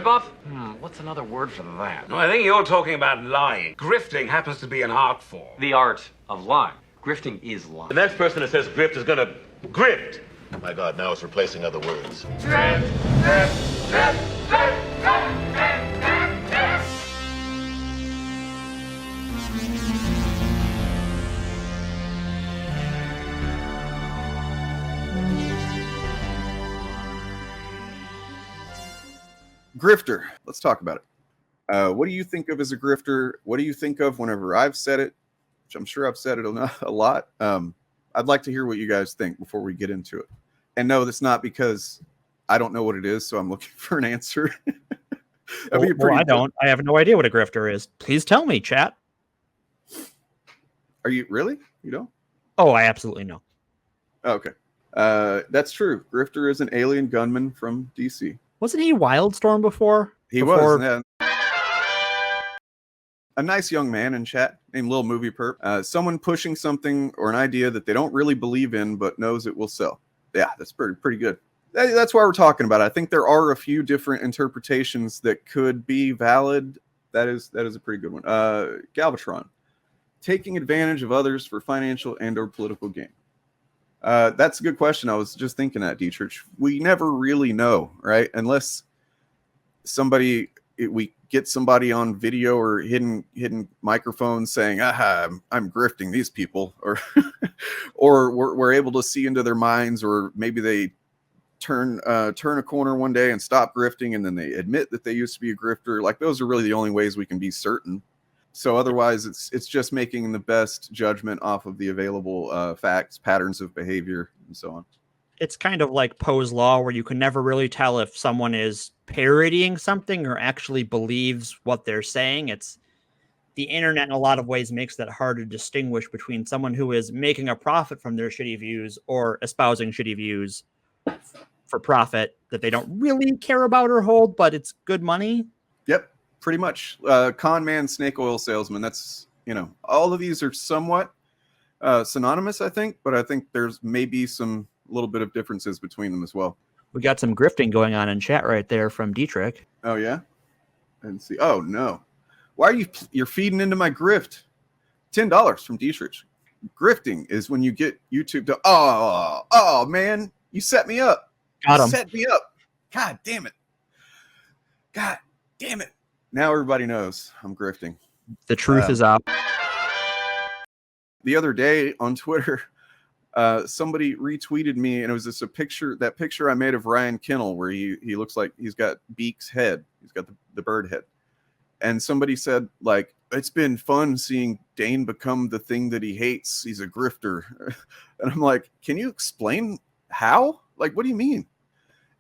ripoff? What's another word for that? No, I think you're talking about lying. Grifting happens to be an art form. The art of lying. Grifting is lying. The next person that says grift is gonna grift. My God, now it's replacing other words. Grifter. Let's talk about it. What do you think of as a grifter? What do you think of whenever I've said it? Which I'm sure I've said it a lot. I'd like to hear what you guys think before we get into it. And no, that's not because I don't know what it is, so I'm looking for an answer. I don't. I have no idea what a grifter is. Please tell me, chat. Are you really? You don't? Oh, I absolutely know. Okay. That's true. Grifter is an alien gunman from DC. Wasn't he Wildstorm before? He was. Yeah. A nice young man in chat named Lil Movie Perp. Someone pushing something or an idea that they don't really believe in but knows it will sell. Yeah, that's pretty good. That's why we're talking about it. I think there are a few different interpretations that could be valid. That is a pretty good one. Galvatron. Taking advantage of others for financial and or political gain. That's a good question. I was just thinking that, Dietrich. We never really know, right? Unless we get somebody on video or hidden microphones saying, I'm grifting these people, or or we're able to see into their minds, or maybe they turn a corner one day and stop grifting, and then they admit that they used to be a grifter. Like, those are really the only ways we can be certain. So otherwise, it's just making the best judgment off of the available facts, patterns of behavior, and so on. It's kind of like Poe's Law, where you can never really tell if someone is parodying something or actually believes what they're saying. It's the internet in a lot of ways makes that hard to distinguish between someone who is making a profit from their shitty views or espousing shitty views for profit that they don't really care about or hold, but it's good money. Yep. Pretty much. Con man, snake oil salesman. That's, all of these are somewhat synonymous, I think, but I think there's maybe some little bit of differences between them as well. We got some grifting going on in chat right there from Dietrich. Oh, yeah? I didn't see. Oh, no. Why are you're feeding into my grift? $10 from Dietrich. Grifting is when you get YouTube to, oh, man, you set me up. Got him. Set me up. God damn it. God damn it. Now everybody knows I'm grifting. The truth is out. The other day on Twitter, somebody retweeted me, and it was just that picture I made of Ryan Kinnell, where he looks like he's got Beak's head. He's got the bird head. And somebody said, like, it's been fun seeing Dane become the thing that he hates. He's a grifter. And I'm like, can you explain how? Like, what do you mean?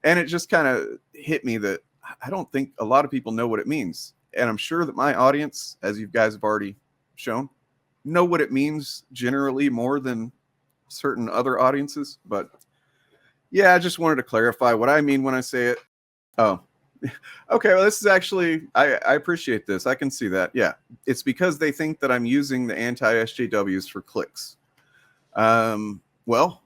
And it just kind of hit me that I don't think a lot of people know what it means. And I'm sure that my audience, as you guys have already shown, know what it means generally more than certain other audiences. But yeah, I just wanted to clarify what I mean when I say it. Oh, okay. Well, this is actually, I appreciate this. I can see that. Yeah. It's because they think that I'm using the anti-SJWs for clicks. Well,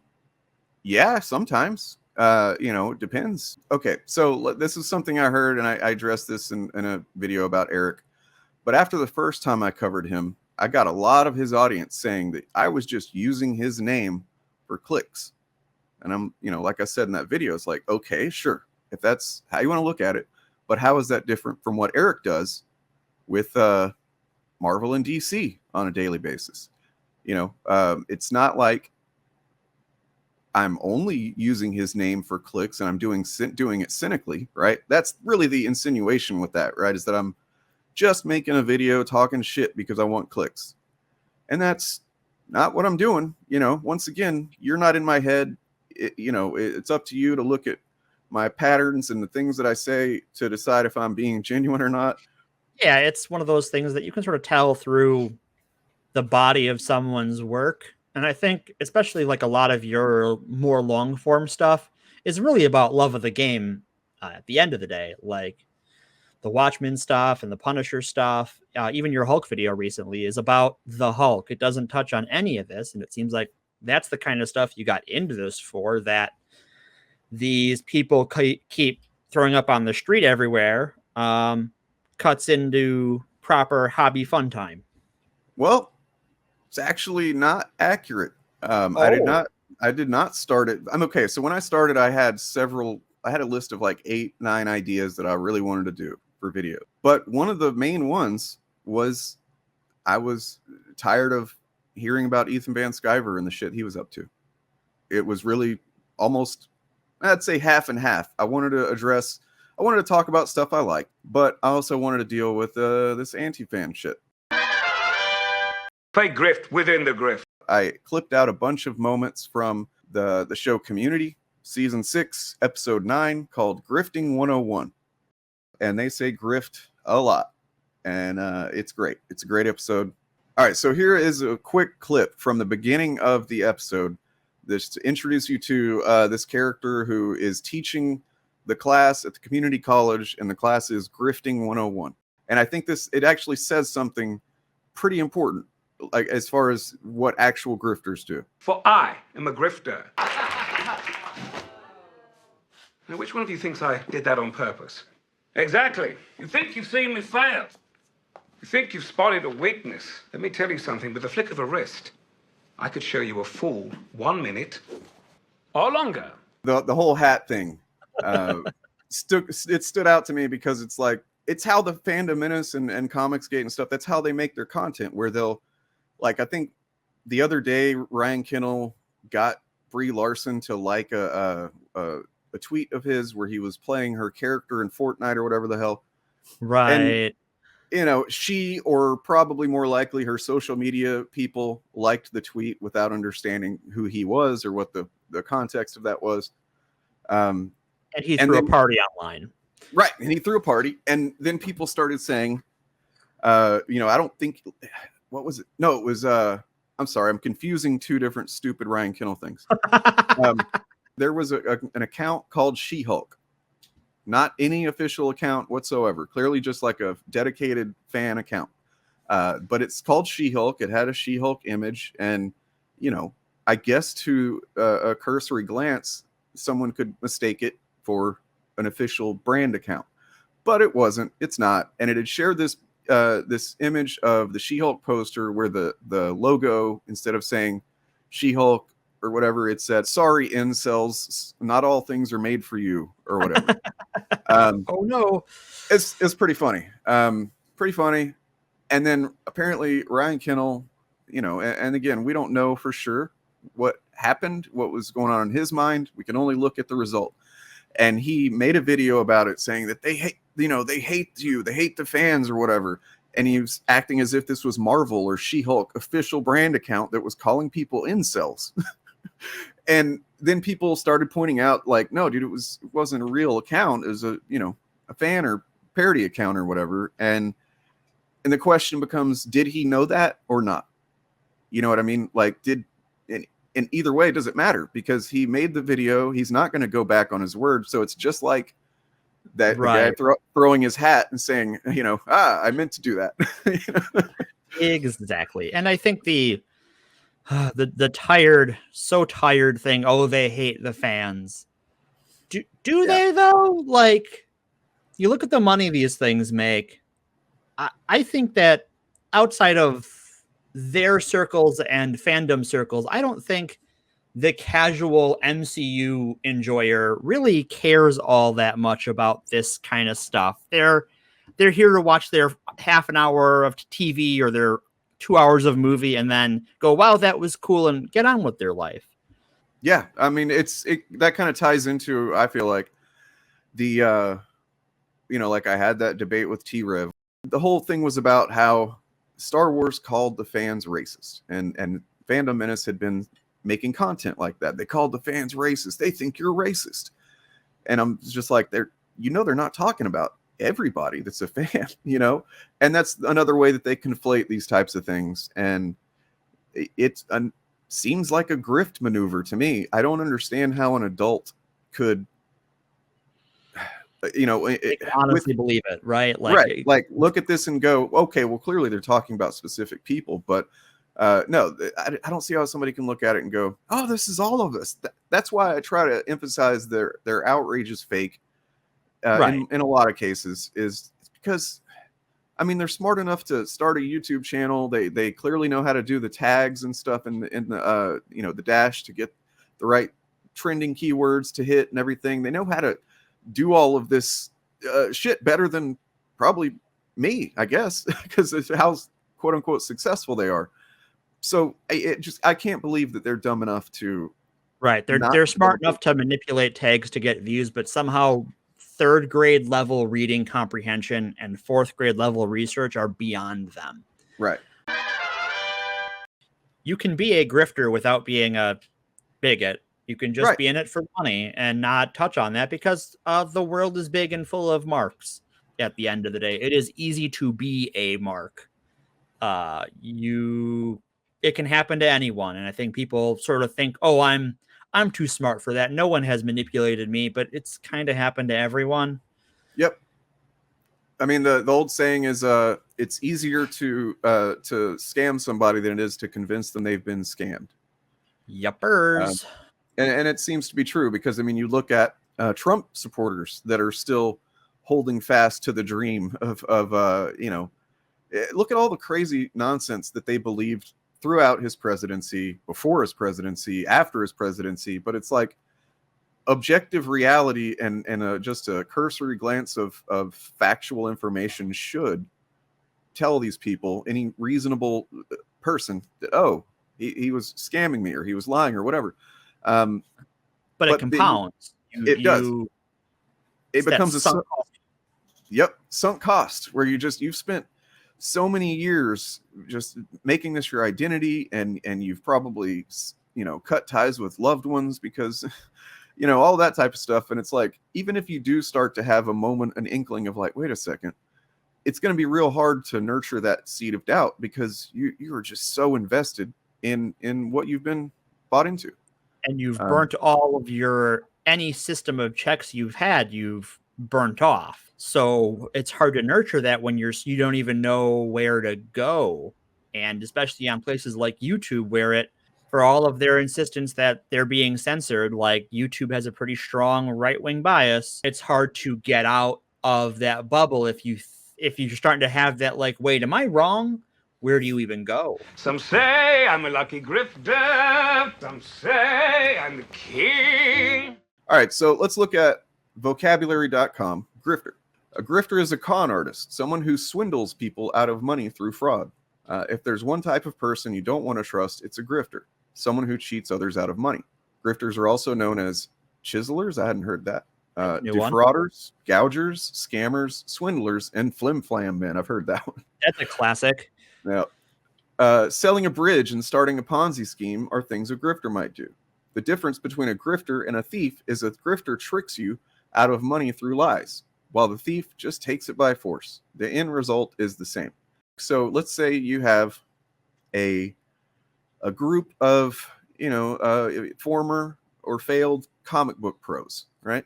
yeah, sometimes. It depends. Okay, so this is something I heard, and I addressed this in a video about Eric. But after the first time I covered him, I got a lot of his audience saying that I was just using his name for clicks. And I'm, like I said in that video, it's like, okay, sure, if that's how you want to look at it. But how is that different from what Eric does with Marvel and DC on a daily basis? It's not like I'm only using his name for clicks and I'm doing it cynically, right? That's really the insinuation with that, right? Is that I'm just making a video talking shit because I want clicks. And that's not what I'm doing. Once again, you're not in my head. It's up to you to look at my patterns and the things that I say to decide if I'm being genuine or not. Yeah, it's one of those things that you can sort of tell through the body of someone's work. And I think especially like a lot of your more long form stuff is really about love of the game at the end of the day. Like the Watchmen stuff and the Punisher stuff, even your Hulk video recently is about the Hulk. It doesn't touch on any of this. And it seems like that's the kind of stuff you got into this for, that these people keep throwing up on the street everywhere cuts into proper hobby fun time? Well, it's actually not accurate. Oh. I did not start it. I'm okay. So when I started, I had a list of like 8, 9 ideas that I really wanted to do for video. But one of the main ones was I was tired of hearing about Ethan Van Sciver and the shit he was up to. It was really almost, I'd say, half and half. I wanted to talk about stuff I like, but I also wanted to deal with this anti-fan shit. Play grift within the grift. I clipped out a bunch of moments from the show Community, season 6, episode 9, called Grifting 101. And they say grift a lot. And it's great. It's a great episode. All right, so here is a quick clip from the beginning of the episode. This to introduce you to this character who is teaching the class at the community college, and the class is Grifting 101. And I think it actually says something pretty important, like as far as what actual grifters do. For I am a grifter. Now, which one of you thinks I did that on purpose? Exactly. You think you've seen me fail. You think you've spotted a weakness. Let me tell you something. With the flick of a wrist, I could show you a full 1 minute or longer. The whole hat thing stood out to me because it's like, it's how the Fandom Menace and Comicsgate and stuff, that's how they make their content, where they'll, like, I think the other day Ryan Kinnell got Brie Larson to like a tweet of his where he was playing her character in Fortnite or whatever the hell. Right. And, you know, she, or probably more likely her social media people, liked the tweet without understanding who he was or what the context of that was. And he threw a party online. Right. And he threw a party. And then people started saying, I don't think, what was it? No, it was, I'm sorry, I'm confusing two different stupid Ryan Kinnell things. There was an account called She-Hulk. Not any official account whatsoever. Clearly just like a dedicated fan account. But it's called She-Hulk. It had a She-Hulk image. And, I guess to a cursory glance, someone could mistake it for an official brand account. But it wasn't. It's not. And it had shared this image of the She-Hulk poster where the logo, instead of saying She-Hulk or whatever, it said, "Sorry, incels, not all things are made for you," or whatever. Oh no. It's pretty funny. Pretty funny. And then apparently Ryan Kinnell, and again, we don't know for sure what happened, what was going on in his mind. We can only look at the result. And he made a video about it saying that they hate you, they hate the fans or whatever. And he was acting as if this was Marvel or She-Hulk official brand account that was calling people incels. And then people started pointing out, like, no, dude, it wasn't a real account. It was a fan or parody account or whatever. And the question becomes, did he know that or not? You know what I mean? Like, in either way, it doesn't matter because he made the video. He's not going to go back on his word. So it's just like that right. guy throwing his hat and saying, I meant to do that. Exactly. And I think the tired thing, oh, they hate the fans. Do they though? Like, you look at the money these things make. I think that outside of their circles and fandom circles, I don't think the casual MCU enjoyer really cares all that much about this kind of stuff. They're here to watch their half an hour of TV or their 2 hours of movie and then go, wow, that was cool, and get on with their life. Yeah, I mean, that kind of ties into, I feel like, the like I had that debate with T-Rev. The whole thing was about how Star Wars called the fans racist, and Fandom Menace had been making content like that. They called the fans racist. They think you're racist. And I'm just like, they're not talking about everybody that's a fan, and that's another way that they conflate these types of things. And it seems like a grift maneuver to me. I don't understand how an adult could honestly believe it, right? Like look at this and go, okay, well, clearly they're talking about specific people, but no, I don't see how somebody can look at it and go, oh, this is all of us. That's why I try to emphasize their outrage is fake. Right. in a lot of cases is because, I mean, they're smart enough to start a YouTube channel. They clearly know how to do the tags and stuff in the the dash to get the right trending keywords to hit and everything. They know how to do all of this shit better than probably me, I guess, because it's how quote unquote successful they are. So I can't believe that they're dumb enough to. Right. They're smart enough to manipulate tags to get views, but somehow third grade level reading comprehension and fourth grade level research are beyond them. Right. You can be a grifter without being a bigot. You can just be in it for money and not touch on that because the world is big and full of marks. At the end of the day, it is easy to be a mark. It can happen to anyone, and I think people sort of think, "Oh, I'm too smart for that. No one has manipulated me," but it's kind of happened to everyone. Yep. I mean, the old saying is, it's easier to scam somebody than it is to convince them they've been scammed. Yuppers. And it seems to be true because, I mean, you look at Trump supporters that are still holding fast to the dream of look at all the crazy nonsense that they believed throughout his presidency, before his presidency, after his presidency. But it's like objective reality and just a cursory glance of factual information should tell these people, any reasonable person, that, oh, he was scamming me or he was lying or whatever. But it compounds. It does. It becomes a sunk cost where you've spent so many years just making this your identity, and you've probably cut ties with loved ones because all that type of stuff. And it's like, even if you do start to have a moment, an inkling of like, wait a second, it's going to be real hard to nurture that seed of doubt because you are just so invested in what you've been bought into. And you've burnt all of any system of checks you've burnt off. So it's hard to nurture that when you don't even know where to go. And especially on places like YouTube, where for all of their insistence that they're being censored, like YouTube has a pretty strong right-wing bias, it's hard to get out of that bubble if you're starting to have that, like, wait, am I wrong? Where do you even go? Some say I'm a lucky grifter. Some say I'm the king. All right, so let's look at vocabulary.com. Grifter. A grifter is a con artist, someone who swindles people out of money through fraud. If there's one type of person you don't want to trust, it's a grifter, someone who cheats others out of money. Grifters are also known as chiselers. I hadn't heard that. Defrauders, gougers, scammers, swindlers, and flim-flam men. I've heard that one. That's a classic. Now, selling a bridge and starting a Ponzi scheme are things a grifter might do. The difference between a grifter and a thief is a grifter tricks you out of money through lies, while the thief just takes it by force. The end result is the same. So let's say you have a group of former or failed comic book pros, right?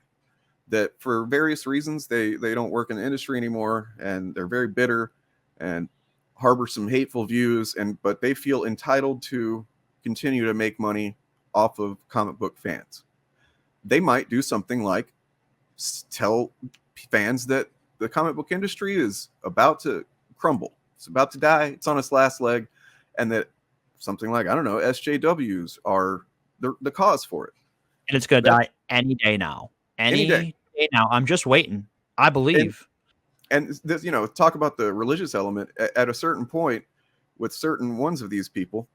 That for various reasons they don't work in the industry anymore, and they're very bitter and harbor some hateful views, but they feel entitled to continue to make money off of comic book fans. They might do something like tell fans that the comic book industry is about to crumble. It's about to die. It's on its last leg. And that something like, I don't know, SJWs are the cause for it. And it's going to die any day now. Any day now. I'm just waiting. I believe. And this, talk about the religious element at a certain point with certain ones of these people.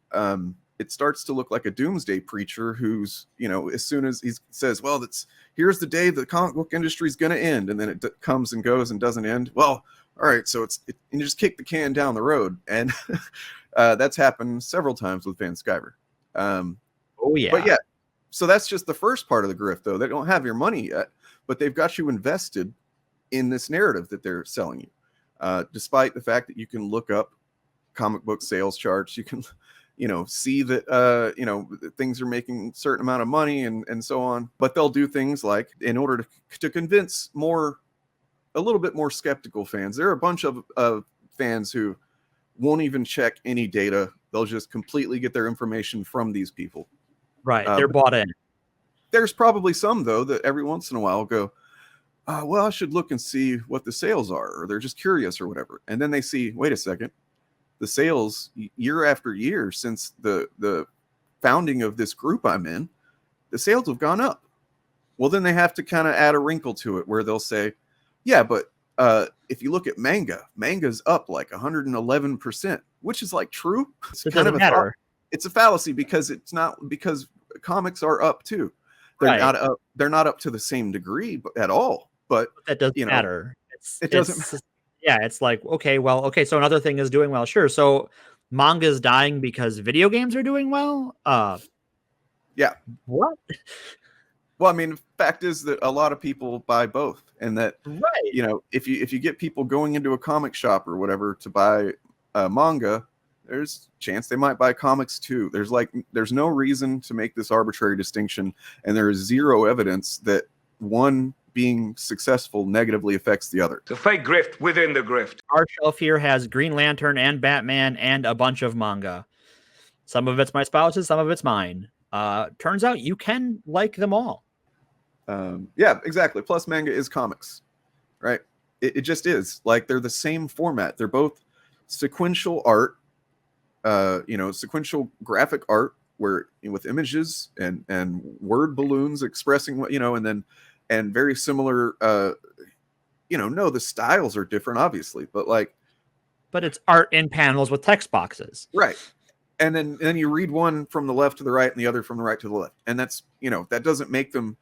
It starts to look like a doomsday preacher who's, as soon as he says, well, here's the day the comic book industry is going to end. And then it comes and goes and doesn't end. Well, all right. So and you just kick the can down the road. And that's happened several times with Van Sciver. Oh, yeah. But yeah, so that's just the first part of the grift, though. They don't have your money yet, but they've got you invested in this narrative that they're selling you. Despite the fact that you can look up comic book sales charts, you can see that things are making a certain amount of money and so on. But they'll do things like, in order to convince a little bit more skeptical fans. There are a bunch of fans who won't even check any data. They'll just completely get their information from these people. Right, they're bought in. There's probably some, though, that every once in a while go, well, I should look and see what the sales are, or they're just curious or whatever. And then they see, wait a second, the sales year after year since the founding of this group I'm in, the sales have gone up. Well, then they have to kind of add a wrinkle to it where they'll say, yeah, but if you look at manga's up like 111%, which is like true. It's It kind of doesn't matter. it's a fallacy because it's not, because comics are up too. They're Right. not up. They're not up to the same degree at all. But That doesn't you know, matter. it doesn't. Yeah, it's like, okay, so another thing is doing well. Sure. So manga's dying because video games are doing well. Yeah. What? Well, I mean, the fact is that a lot of people buy both, and that Right. you know, if you get people going into a comic shop or whatever to buy manga, there's a chance they might buy comics too. There's no reason to make this arbitrary distinction, and there is zero evidence that one being successful negatively affects the other. It's a fake grift within the grift. Our shelf here has Green Lantern and Batman and a bunch of manga. Some of it's my spouse's, some of it's mine. Turns out you can like them all. Yeah, exactly. Plus, manga is comics, right? It just is. Like, they're the same format. They're both sequential art, sequential graphic art, where with images and word balloons expressing what, and very similar. No, the styles are different, obviously, but it's art in panels with text boxes, right? And then you read one from the left to the right and the other from the right to the left, and that's that doesn't make them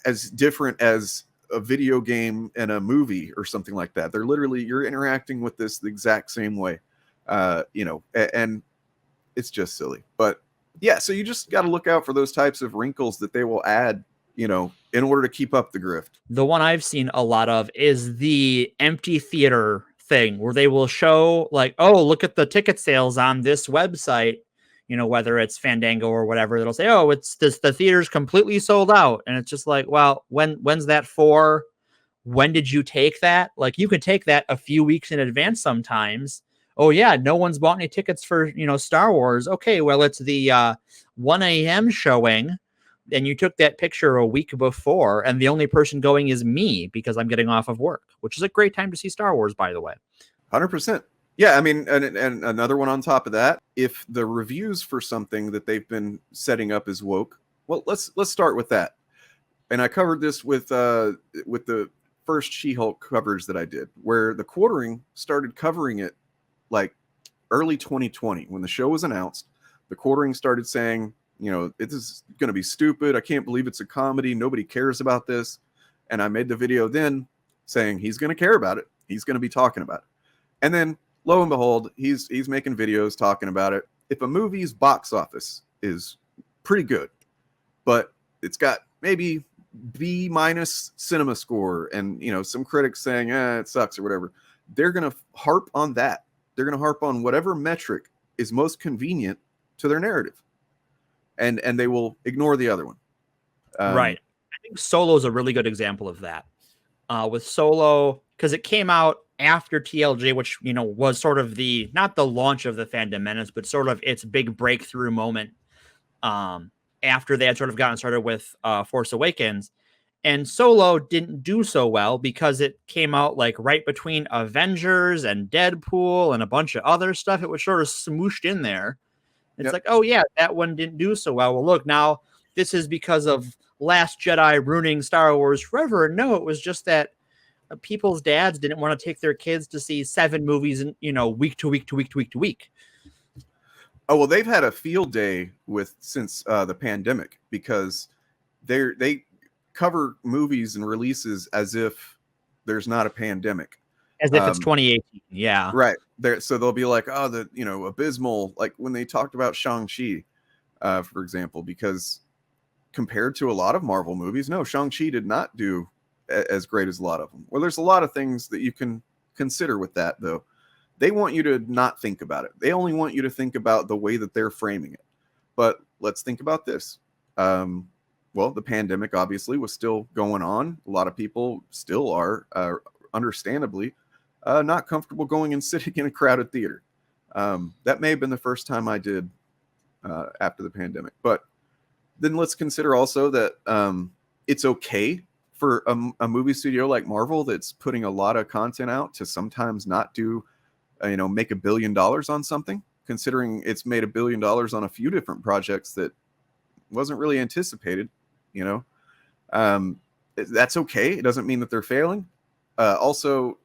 as different as a video game and a movie or something like that. They're literally, you're interacting with this the exact same way, and it's just silly. But yeah, so you just got to look out for those types of wrinkles that they will add, in order to keep up the grift. The one I've seen a lot of is the empty theater thing, where they will show like, oh, look at the ticket sales on this website, whether it's Fandango or whatever. It'll say, oh, the theater's completely sold out. And it's just like, well, when's that for? When did you take that? Like, you could take that a few weeks in advance sometimes. Oh yeah, no one's bought any tickets for, Star Wars. Okay, well, it's the 1 a.m. showing, and you took that picture a week before, and the only person going is me because I'm getting off of work, which is a great time to see Star Wars, by the way. 100%. Yeah, I mean, and another one on top of that, if the reviews for something that they've been setting up is woke, well, let's start with that. And I covered this with the first She-Hulk covers that I did, where the Quartering started covering it like early 2020 when the show was announced. The Quartering started saying, it is going to be stupid. I can't believe it's a comedy. Nobody cares about this. And I made the video then saying he's going to care about it. He's going to be talking about it. And then lo and behold, he's making videos talking about it. If a movie's box office is pretty good, but it's got maybe B- cinema score, and some critics saying it sucks or whatever, they're gonna harp on that. They're gonna harp on whatever metric is most convenient to their narrative, and they will ignore the other one. Right. I think Solo is a really good example of that. With Solo, because it came out after TLJ, which, was sort of not the launch of the Fandom Menace, but sort of its big breakthrough moment after they had sort of gotten started with Force Awakens. And Solo didn't do so well because it came out like right between Avengers and Deadpool and a bunch of other stuff. It was sort of smooshed in there. It's like, oh yeah, that one didn't do so well. Well, look, now this is because of Last Jedi ruining Star Wars forever. No, it was just that people's dads didn't want to take their kids to see 7 movies in, week to week to week to week to week. Oh, well, they've had a field day since the pandemic, because they cover movies and releases as if there's not a pandemic. As if it's 2018. Yeah. Right. So they'll be like, oh, abysmal, like when they talked about Shang-Chi, for example, because compared to a lot of Marvel movies, no, Shang-Chi did not do as great as a lot of them. Well, there's a lot of things that you can consider with that, though. They want you to not think about it. They only want you to think about the way that they're framing it. But let's think about this. Well, the pandemic obviously was still going on. A lot of people still are, understandably, not comfortable going and sitting in a crowded theater. That may have been the first time I did after the pandemic. But then let's consider also that it's okay for a movie studio like Marvel that's putting a lot of content out to sometimes not do, make $1 billion on something, considering it's made $1 billion on a few different projects that wasn't really anticipated, that's okay. It doesn't mean that they're failing. Also,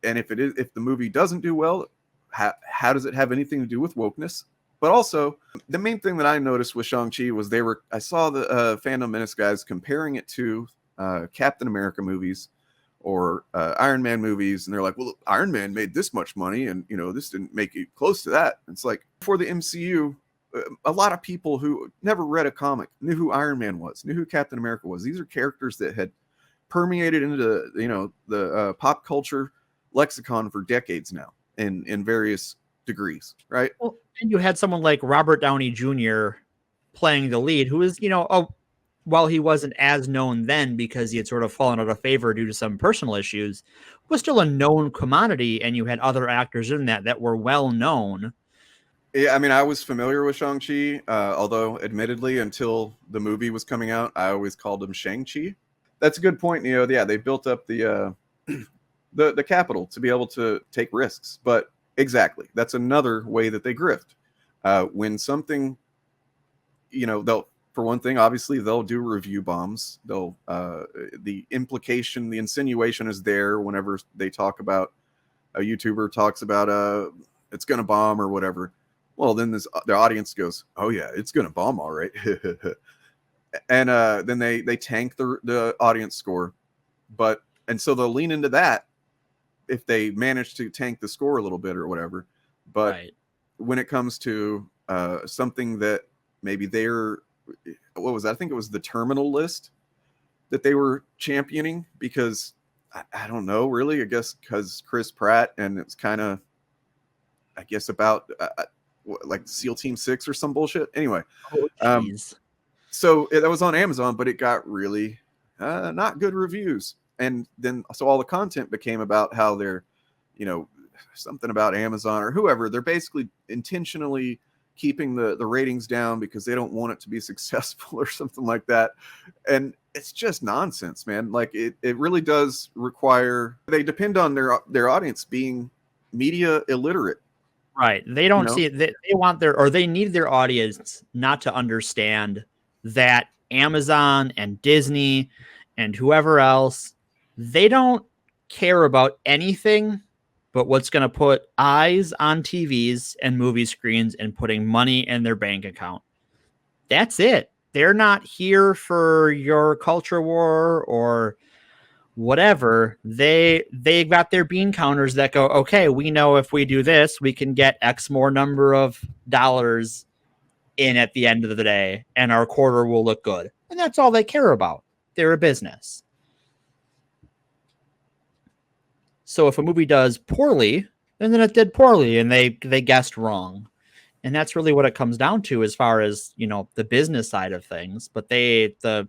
and if the movie doesn't do well, how does it have anything to do with wokeness? But also, the main thing that I noticed with Shang-Chi was I saw the Fandom Menace guys comparing it to Captain America movies or Iron Man movies, and they're like, well, Iron Man made this much money, and this didn't make it close to that. It's like, for the MCU, a lot of people who never read a comic knew who Iron Man was, knew who Captain America was. These are characters that had permeated into the pop culture lexicon for decades now in various degrees, right? Well, and you had someone like Robert Downey Jr. playing the lead, who is, while he wasn't as known then because he had sort of fallen out of favor due to some personal issues, was still a known commodity, and you had other actors in that were well known. Yeah, I mean, I was familiar with Shang-Chi, although admittedly, until the movie was coming out, I always called him Shang-Chi. That's a good point, Neo. Yeah, they built up the the capital to be able to take risks, but exactly, that's another way that they grift. When something, they'll, for one thing, obviously they'll do review bombs. They'll the implication, the insinuation is there whenever they talk about, a YouTuber talks about it's gonna bomb or whatever. Well, then the audience goes, oh yeah, it's gonna bomb, all right. And then they tank the audience score, and so they'll lean into that if they manage to tank the score a little bit or whatever. But right. When it comes to something that maybe what was that? I think it was the Terminal List that they were championing, because I don't know, really, I guess because Chris Pratt, and it's kind of, I guess, about like SEAL Team 6 or some bullshit. Anyway, so that was on Amazon, but it got really not good reviews. And then so all the content became about how they're, something about Amazon or whoever. They're basically intentionally keeping the ratings down because they don't want it to be successful or something like that. And it's just nonsense, man. Like it really does require, they depend on their audience being media illiterate. Right. They don't see it. They want they need their audience not to understand that Amazon and Disney and whoever else, they don't care about anything but what's going to put eyes on TVs and movie screens and putting money in their bank account. That's it. They're not here for your culture war or whatever. They got their bean counters that go, okay, we know if we do this, we can get X more number of dollars in at the end of the day, and our quarter will look good. And that's all they care about. They're a business. So if a movie does poorly, and then it did poorly, and they guessed wrong. And that's really what it comes down to as far as, the business side of things. But the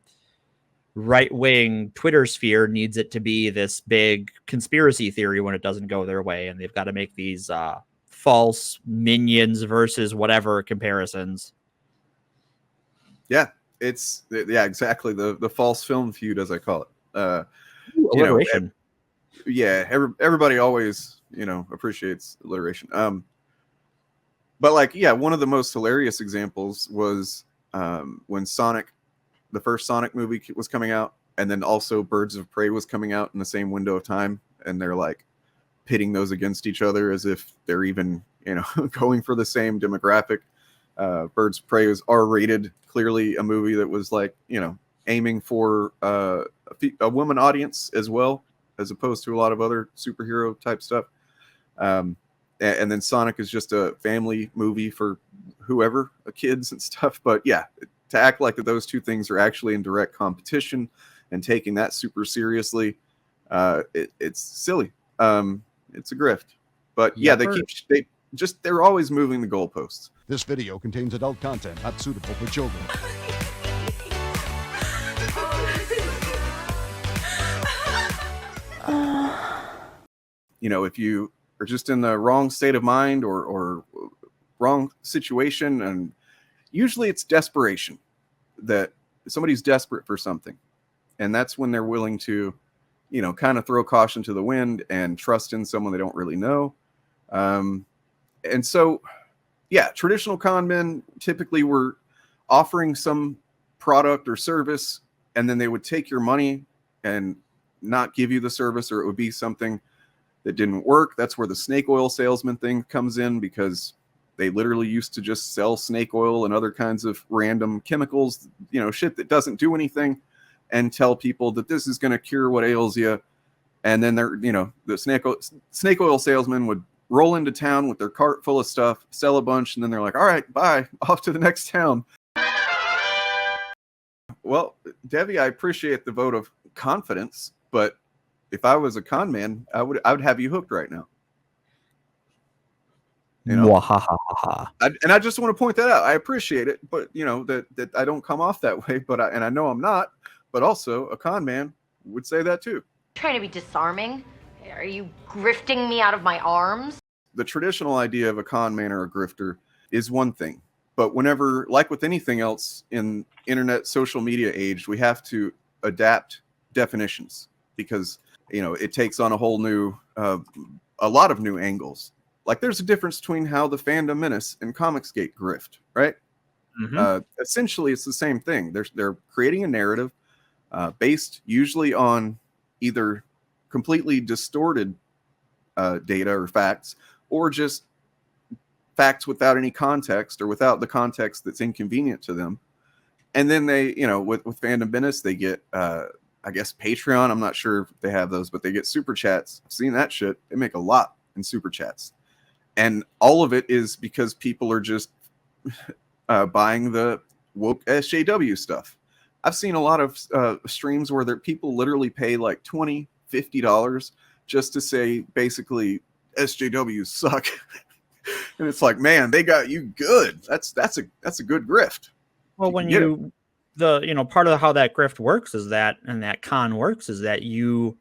right-wing Twitter sphere needs it to be this big conspiracy theory when it doesn't go their way. And they've got to make these false Minions versus whatever comparisons. Yeah, exactly. The false film feud, as I call it. Alliteration. Everybody always, appreciates alliteration. But one of the most hilarious examples was when the first Sonic movie was coming out, and then also Birds of Prey was coming out in the same window of time, and they're like pitting those against each other as if they're even, going for the same demographic. Birds of Prey was R-rated, clearly a movie that was aiming for a woman audience as well, as opposed to a lot of other superhero type stuff. And then Sonic is just a family movie for whoever, kids and stuff. But yeah, to act like that those two things are actually in direct competition and taking that super seriously, it's silly. It's a grift. But yeah, they're always moving the goalposts. This video contains adult content not suitable for children. If you are just in the wrong state of mind or wrong situation, and usually it's desperation, that somebody's desperate for something, And that's when they're willing to, you know, kind of throw caution to the wind and trust in someone they don't really know. And so, yeah, traditional con men typically were offering some product or service, and then they would take your money and not give you the service, or it would be something that didn't work. That's where the snake oil salesman thing comes in, because they literally used to just sell snake oil and other kinds of random chemicals, you know, shit that doesn't do anything, and tell people that this is going to cure what ails you. And then they're, you know, the snake oil salesman would roll into town with their cart full of stuff, sell a bunch, and then they're like, all right, bye, off to the next town. Well, Debbie, I appreciate the vote of confidence, but if I was a con man, I would have you hooked right now. You know, and I just want to point that out. I appreciate it, but you know that I don't come off that way. But I know I'm not. But also, a con man would say that too. Trying to be disarming? Are you grifting me out of my arms? The traditional idea of a con man or a grifter is one thing, but whenever, like with anything else in internet social media age, we have to adapt definitions, because you know it takes on a whole new, a lot of new angles. Like there's a difference between how the Fandom Menace and Comicsgate grift, right? Mm-hmm. Essentially, it's the same thing. They're creating a narrative based usually on either completely distorted data or facts, or just facts without any context, or without the context that's inconvenient to them. And then they, you know, with Fandom Menace, they get, I guess, Patreon. I'm not sure if they have those, but they get super chats. I've seen that shit. They make a lot in super chats. And all of it is because people are just buying the woke SJW stuff. I've seen a lot of streams where people literally pay like $20, $50 just to say basically SJWs suck. And it's like, man, they got you good. That's a good grift. Well, when part of how that grift works is that, and that con works is that you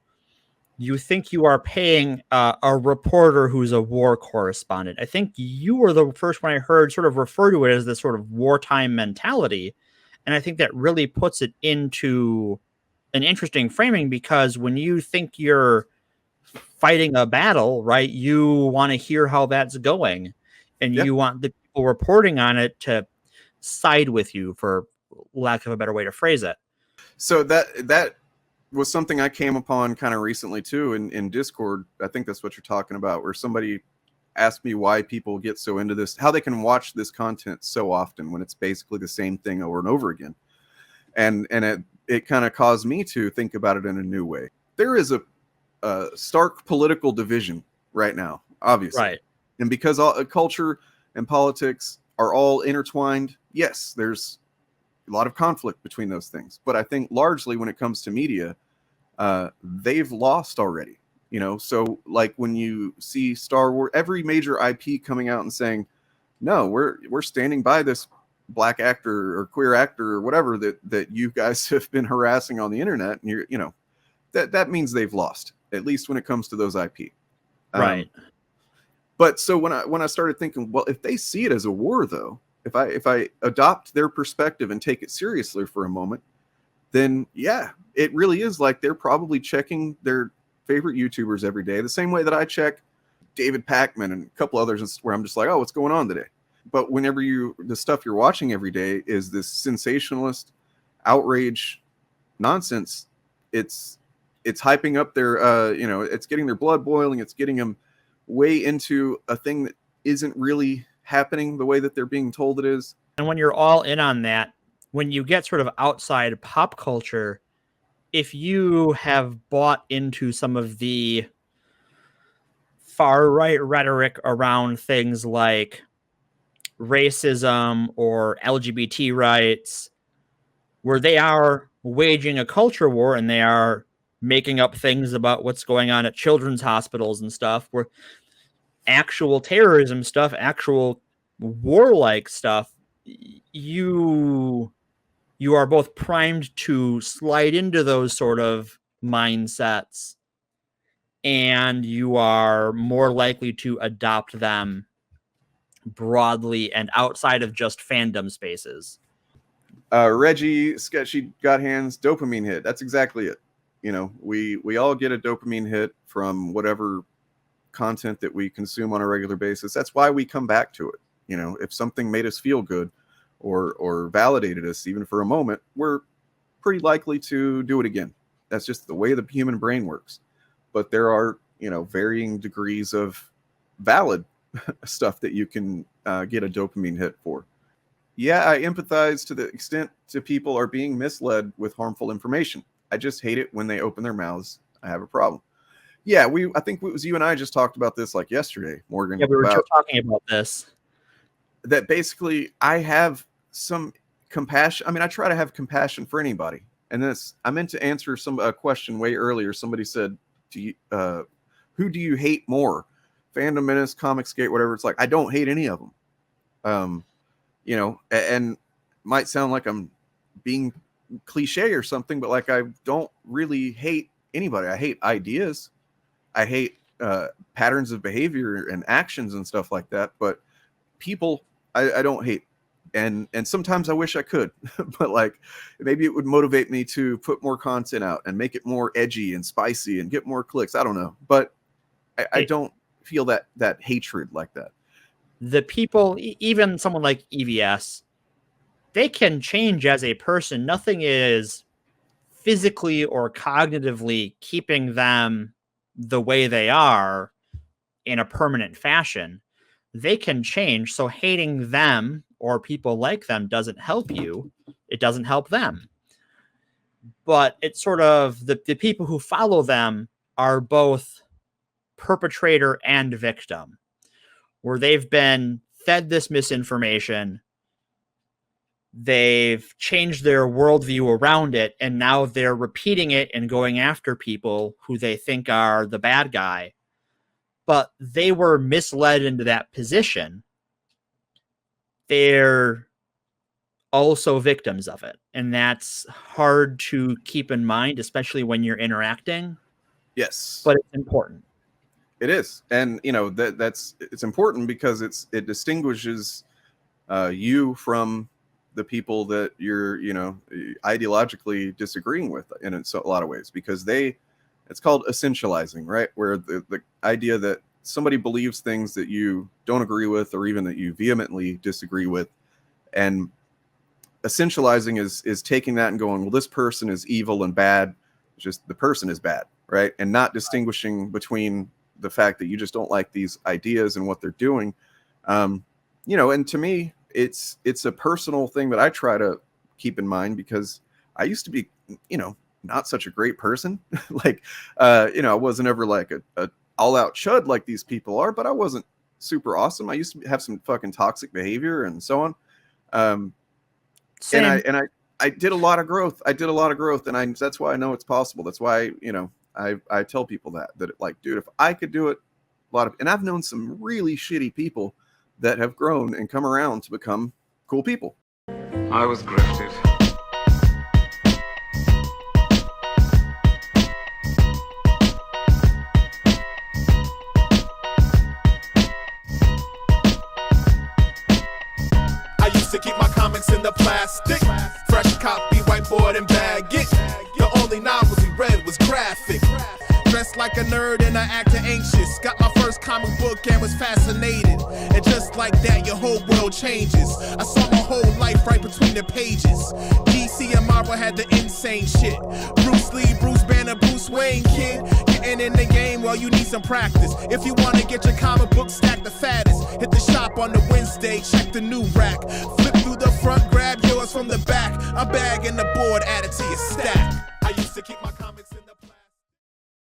think you are paying a reporter who's a war correspondent. I think you were the first one I heard sort of refer to it as this sort of wartime mentality. And I think that really puts it into an interesting framing, because when you think you're fighting a battle, right, you want to hear how that's going. And you want the people reporting on it to side with you, for lack of a better way to phrase it. So that was something I came upon kind of recently too in Discord. I think that's what you're talking about, where somebody asked me why people get so into this, how they can watch this content so often when it's basically the same thing over and over again. And it kind of caused me to think about it in a new way. There is a stark political division right now, obviously. Right. And because culture and politics are all intertwined, yes, there's a lot of conflict between those things. But I think largely when it comes to media, they've lost already. You know, so like when you see Star Wars, every major IP coming out and saying, no, we're standing by this black actor or queer actor or whatever that you guys have been harassing on the internet, and that means they've lost, at least when it comes to those IP. Right. But so when I started thinking, well, if they see it as a war, though, if I adopt their perspective and take it seriously for a moment, then yeah, it really is like they're probably checking their favorite YouTubers every day, the same way that I check David Pakman and a couple others, where I'm just like, oh, what's going on today? But whenever the stuff you're watching every day is this sensationalist outrage nonsense, it's hyping up their, it's getting their blood boiling. It's getting them way into a thing that isn't really happening the way that they're being told it is. And when you're all in on that, when you get sort of outside pop culture, if you have bought into some of the far right rhetoric around things like racism or LGBT rights, where they are waging a culture war and they are making up things about what's going on at children's hospitals and stuff, where actual terrorism stuff, actual warlike stuff, you are both primed to slide into those sort of mindsets, and you are more likely to adopt them broadly and outside of just fandom spaces. Reggie, Sketchy, Got Hands, dopamine hit. That's exactly it. You know, we all get a dopamine hit from whatever content that we consume on a regular basis. That's why we come back to it. You know, if something made us feel good or validated us even for a moment, we're pretty likely to do it again. That's just the way the human brain works. But there are, you know, varying degrees of valid stuff that you can get a dopamine hit for. Yeah, I empathize to the extent to people are being misled with harmful information. I just hate it when they open their mouths. I have a problem. Yeah, I think it was you and I just talked about this like yesterday, Morgan. Yeah, we were just talking about this. That basically I have some compassion. I mean, I try to have compassion for anybody. And this, I meant to answer a question way earlier. Somebody said, who do you hate more? Fandom Menace, Comicsgate, whatever. It's like, I don't hate any of them. You know, and might sound like I'm being cliche or something, but like, I don't really hate anybody. I hate ideas. I hate patterns of behavior and actions and stuff like that. But people, I don't hate. And sometimes I wish I could, but like maybe it would motivate me to put more content out and make it more edgy and spicy and get more clicks. I don't know, but I don't feel that hatred like that. The people, even someone like EVS, they can change as a person. Nothing is physically or cognitively keeping them the way they are in a permanent fashion. They can change. So hating them or people like them doesn't help you. It doesn't help them. But it's sort of the people who follow them are both perpetrator and victim, where they've been fed this misinformation. They've changed their worldview around it, and now they're repeating it and going after people who they think are the bad guy. But they were misled into that position. They're also victims of it. And that's hard to keep in mind, especially when you're interacting. Yes. But it's important. It is. And, you know, it's important because it distinguishes you from the people that you're, you know, ideologically disagreeing with in a lot of ways, because it's called essentializing, right? Where the idea that somebody believes things that you don't agree with or even that you vehemently disagree with. And essentializing is taking that and going, well, this person is evil and bad. Just the person is bad, right? And not distinguishing between the fact that you just don't like these ideas and what they're doing. You know, and to me, it's a personal thing that I try to keep in mind, because I used to be, you know, not such a great person. Like, you know, I wasn't ever like a all-out chud like these people are, but I wasn't super awesome. I used to have some fucking toxic behavior and so on. And I did a lot of growth. And that's why I know it's possible. That's why, you know, I tell people that like, dude, if I could do it, and I've known some really shitty people that have grown and come around to become cool people. I was grifted. I used to keep my comics in the plastic, fresh copy, whiteboard and bag it. The only novels we read was graphic. Dressed like a nerd and I acted anxious. Got my first comic book and was fascinated. And just like that, your whole world changes. I saw my whole life right between the pages. DC and Marvel had the insane shit. Bruce Lee, Bruce Banner, Bruce Wayne, kid. Getting in the game, well, you need some practice. If you want to get your comic book stack the fattest, hit the shop on the Wednesday, check the new rack. Flip through the front, grab yours from the back. I'm bagging the board, add it to your stack.